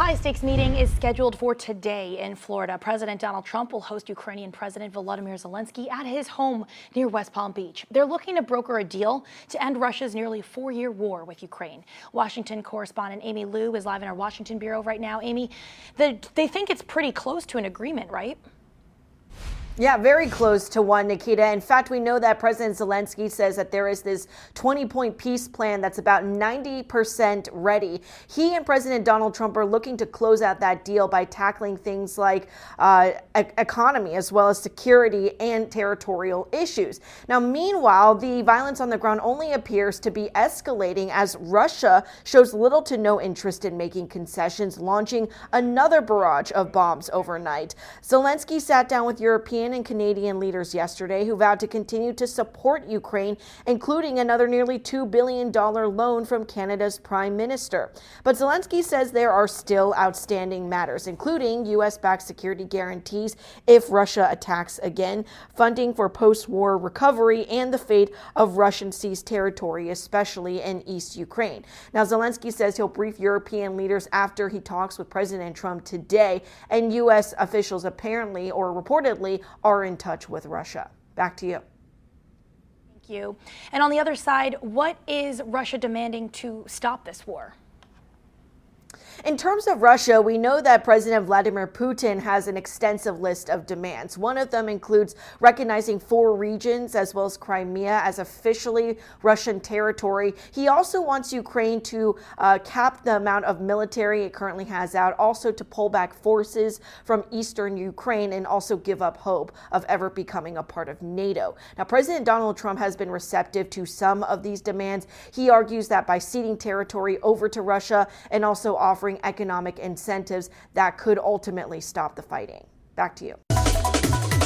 high-stakes meeting is scheduled for today in Florida. President Donald Trump will host Ukrainian President Volodymyr Zelensky at his home near West Palm Beach. They're looking to broker a deal to end Russia's nearly 4-year war with Ukraine. Washington correspondent Amy Liu is live in our Washington bureau right now. Amy, they think it's pretty close to an agreement, right? Yeah, very close to one, Nikita. In fact, we know that President Zelensky says that there is this 20-point peace plan that's about 90% ready. He and President Donald Trump are looking to close out that deal by tackling things like economy, as well as security and territorial issues. Now, meanwhile, the violence on the ground only appears to be escalating as Russia shows little to no interest in making concessions, launching another barrage of bombs overnight. Zelensky sat down with European and Canadian leaders yesterday who vowed to continue to support Ukraine, including another nearly $2 billion loan from Canada's Prime Minister. But Zelensky says there are still outstanding matters, including U.S.-backed security guarantees if Russia attacks again, funding for post-war recovery, and the fate of Russian-seized territory, especially in East Ukraine. Now, Zelensky says he'll brief European leaders after he talks with President Trump today, and U.S. officials apparently or reportedly are in touch with Russia. Back to you. Thank you. And on the other side, what is Russia demanding to stop this war? In terms of Russia, we know that President Vladimir Putin has an extensive list of demands. One of them includes recognizing 4 regions as well as Crimea as officially Russian territory. He also wants Ukraine to cap the amount of military it currently has out, also to pull back forces from eastern Ukraine and also give up hope of ever becoming a part of NATO. Now, President Donald Trump has been receptive to some of these demands. He argues that by ceding territory over to Russia and also offering economic incentives that could ultimately stop the fighting. Back to you.